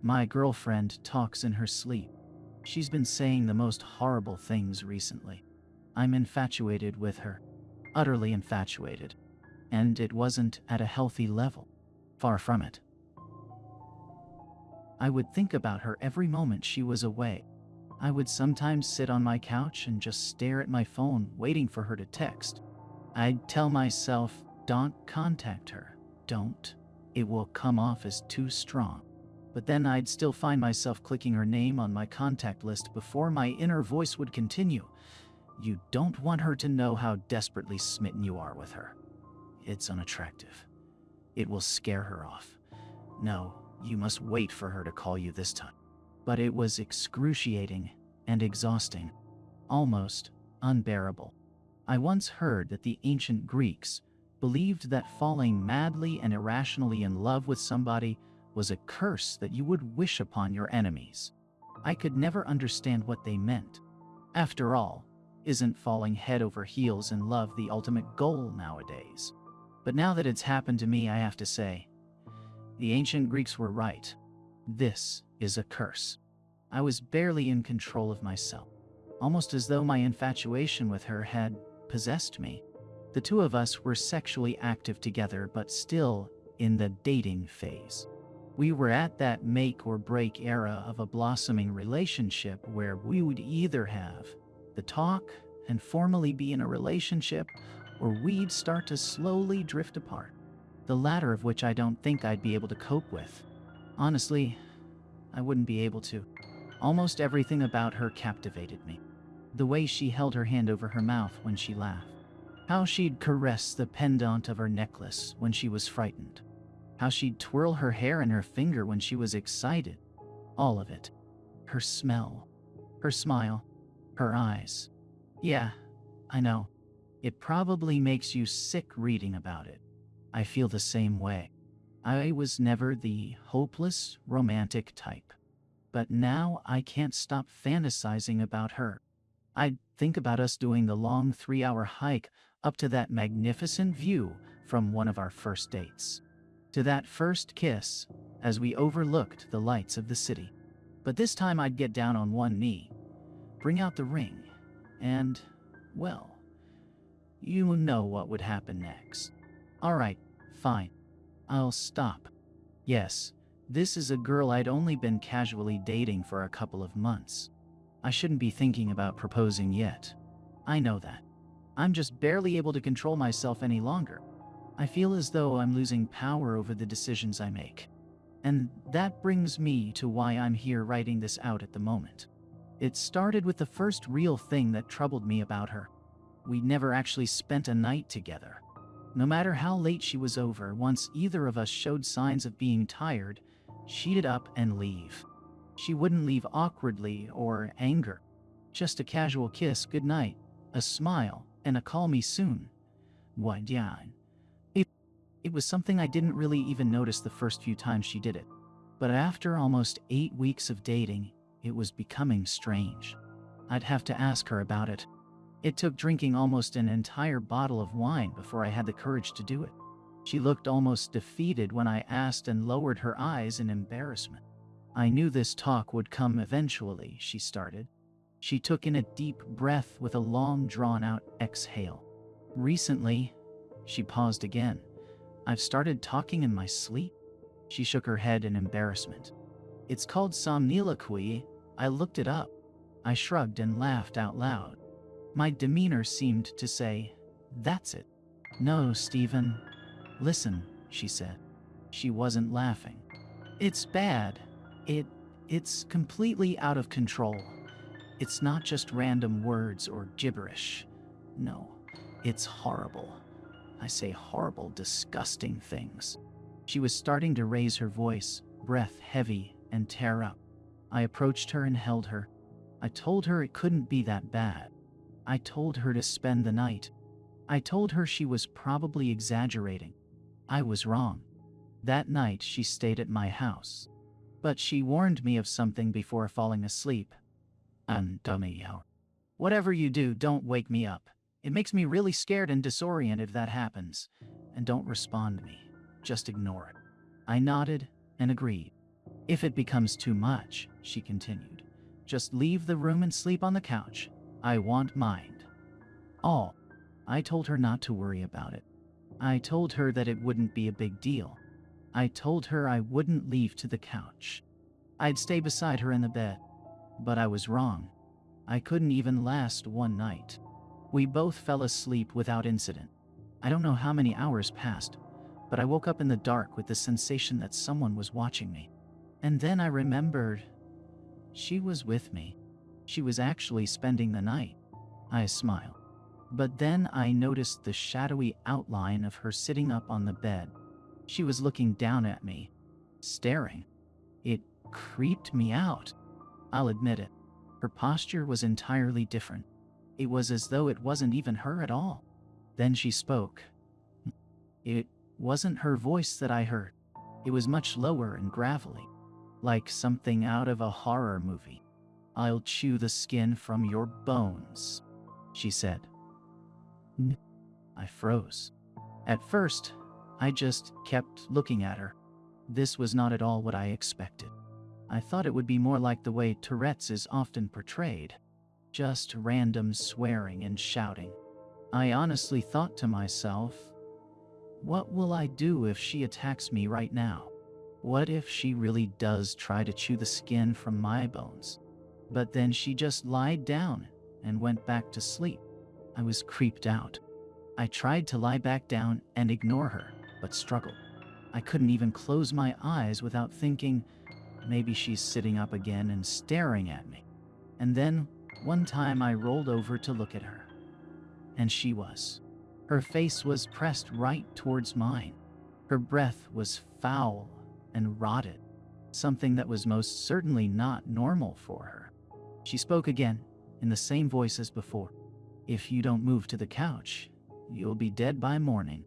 My girlfriend talks in her sleep. She's been saying the most horrible things recently. I'm infatuated with her. Utterly infatuated. And it wasn't at a healthy level. Far from it. I would think about her every moment she was away. I would sometimes sit on my couch and just stare at my phone, waiting for her to text. I'd tell myself, don't contact her. Don't. It will come off as too strong. But then I'd still find myself clicking her name on my contact list before my inner voice would continue. You don't want her to know how desperately smitten you are with her. It's unattractive. It will scare her off. No, you must wait for her to call you this time. But it was excruciating and exhausting, almost unbearable. I once heard that the ancient Greeks believed that falling madly and irrationally in love with somebody was a curse that you would wish upon your enemies. I could never understand what they meant. After all, isn't falling head over heels in love the ultimate goal nowadays? But now that it's happened to me, I have to say, the ancient Greeks were right. This is a curse. I was barely in control of myself, almost as though my infatuation with her had possessed me. The two of us were sexually active together, but still in the dating phase. We were at that make or break era of a blossoming relationship where we would either have the talk and formally be in a relationship, or we'd start to slowly drift apart. The latter of which I don't think I'd be able to cope with. Honestly, I wouldn't be able to. Almost everything about her captivated me. The way she held her hand over her mouth when she laughed. How she'd caress the pendant of her necklace when she was frightened. How she'd twirl her hair in her finger when she was excited. All of it. Her smell. Her smile. Her eyes. Yeah, I know. It probably makes you sick reading about it. I feel the same way. I was never the hopeless, romantic type. But now I can't stop fantasizing about her. I'd think about us doing the long 3-hour hike up to that magnificent view from one of our first dates. To that first kiss as we overlooked the lights of the city. But this time I'd get down on one knee, bring out the ring, and, well, you know what would happen next. Alright, fine. I'll stop. Yes, this is a girl I'd only been casually dating for a couple of months. I shouldn't be thinking about proposing yet. I know that. I'm just barely able to control myself any longer. I feel as though I'm losing power over the decisions I make. And that brings me to why I'm here writing this out at the moment. It started with the first real thing that troubled me about her. We never actually spent a night together. No matter how late she was over, once either of us showed signs of being tired, she'd up and leave. She wouldn't leave awkwardly or anger. Just a casual kiss goodnight, a smile, and a call me soon. What, yeah. It was something I didn't really even notice the first few times she did it. But after almost 8 weeks of dating, it was becoming strange. I'd have to ask her about it. It took drinking almost an entire bottle of wine before I had the courage to do it. She looked almost defeated when I asked and lowered her eyes in embarrassment. I knew this talk would come eventually, she started. She took in a deep breath with a long drawn-out exhale. Recently, she paused again. I've started talking in my sleep. She shook her head in embarrassment. It's called somniloquy. I looked it up. I shrugged and laughed out loud. My demeanor seemed to say, that's it. No, Stephen. Listen, she said. She wasn't laughing. It's bad. It's completely out of control. It's not just random words or gibberish. No, it's horrible. I say horrible, disgusting things. She was starting to raise her voice, breath heavy, and tear up. I approached her and held her. I told her it couldn't be that bad. I told her to spend the night. I told her she was probably exaggerating. I was wrong. That night she stayed at my house. But she warned me of something before falling asleep. Dummy. Whatever you do, don't wake me up. It makes me really scared and disoriented if that happens. And don't respond to me. Just ignore it. I nodded and agreed. If it becomes too much, she continued, just leave the room and sleep on the couch. I won't mind. All. I told her not to worry about it. I told her that it wouldn't be a big deal. I told her I wouldn't leave to the couch. I'd stay beside her in the bed. But I was wrong. I couldn't even last one night. We both fell asleep without incident. I don't know how many hours passed, but I woke up in the dark with the sensation that someone was watching me. And then I remembered she was with me. She was actually spending the night. I smiled. But then I noticed the shadowy outline of her sitting up on the bed. She was looking down at me, staring. It creeped me out. I'll admit it. Her posture was entirely different. It was as though it wasn't even her at all. Then she spoke. It wasn't her voice that I heard. It was much lower and gravelly, like something out of a horror movie. I'll chew the skin from your bones, she said. I froze. At first, I just kept looking at her. This was not at all what I expected. I thought it would be more like the way Tourette's is often portrayed. Just random swearing and shouting. I honestly thought to myself, what will I do if she attacks me right now? What if she really does try to chew the skin from my bones? But then she just lied down and went back to sleep. I was creeped out. I tried to lie back down and ignore her, but struggled. I couldn't even close my eyes without thinking, maybe she's sitting up again and staring at me. And then, one time I rolled over to look at her. And she was. Her face was pressed right towards mine. Her breath was foul and rotted, something that was most certainly not normal for her. She spoke again, in the same voice as before. If you don't move to the couch, you'll be dead by morning.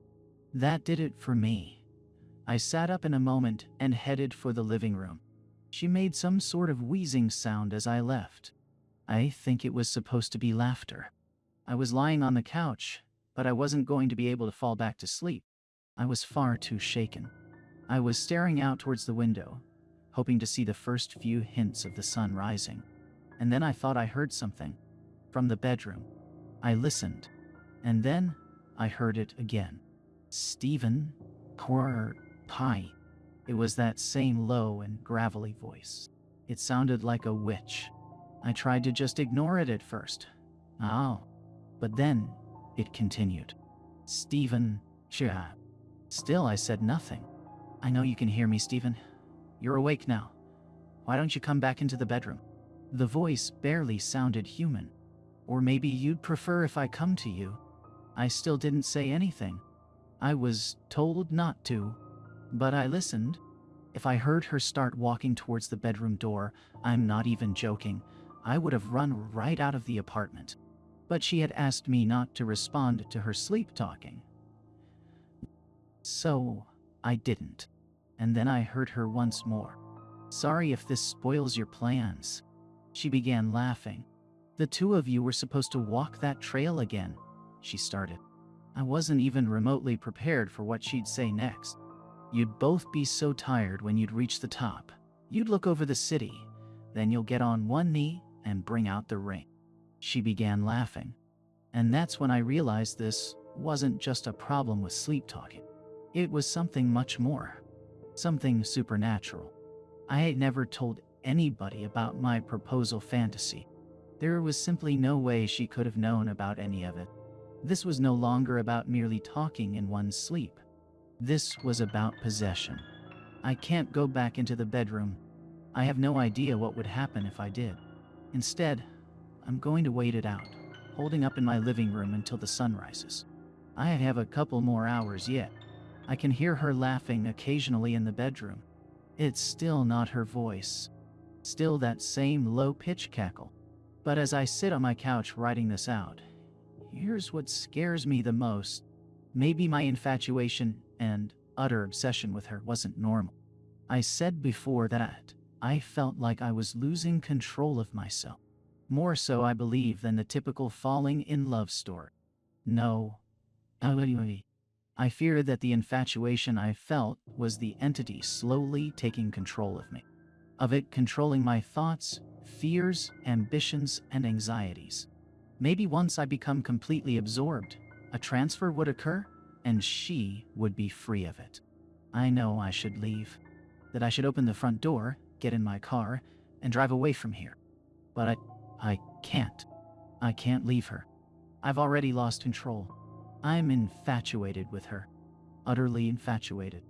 That did it for me. I sat up in a moment and headed for the living room. She made some sort of wheezing sound as I left. I think it was supposed to be laughter. I was lying on the couch, but I wasn't going to be able to fall back to sleep. I was far too shaken. I was staring out towards the window, hoping to see the first few hints of the sun rising. And then I thought I heard something from the bedroom. I listened, and then I heard it again. Stephen, Pie. It was that same low and gravelly voice. It sounded like a witch. I tried to just ignore it at first. Oh, but then it continued. Stephen, Still, I said nothing. I know you can hear me, Stephen. You're awake now. Why don't you come back into the bedroom? The voice barely sounded human. Or maybe you'd prefer if I come to you. I still didn't say anything. I was told not to, but I listened. If I heard her start walking towards the bedroom door, I'm not even joking, I would have run right out of the apartment. But she had asked me not to respond to her sleep talking. So I didn't. And then I heard her once more. Sorry if this spoils your plans. She began laughing. The two of you were supposed to walk that trail again, she started. I wasn't even remotely prepared for what she'd say next. You'd both be so tired when you'd reach the top. You'd look over the city, then you'll get on one knee and bring out the ring. She began laughing. And that's when I realized this wasn't just a problem with sleep talking. It was something much more. Something supernatural. I had never told anybody about my proposal fantasy. There was simply no way she could have known about any of it. This was no longer about merely talking in one's sleep. This was about possession. I can't go back into the bedroom. I have no idea what would happen if I did. Instead, I'm going to wait it out, holding up in my living room until the sun rises. I have a couple more hours yet. I can hear her laughing occasionally in the bedroom. It's still not her voice. Still that same low-pitch cackle. But as I sit on my couch writing this out, here's what scares me the most. Maybe my infatuation and utter obsession with her wasn't normal. I said before that I felt like I was losing control of myself. More so, I believe, than the typical falling in love story. No. I fear that the infatuation I felt was the entity slowly taking control of me. of it controlling my thoughts, fears, ambitions, and anxieties. Maybe once I become completely absorbed, a transfer would occur, and she would be free of it. I know I should leave, that I should open the front door, get in my car, and drive away from here. But I can't. I can't leave her. I've already lost control. I'm infatuated with her. Utterly infatuated.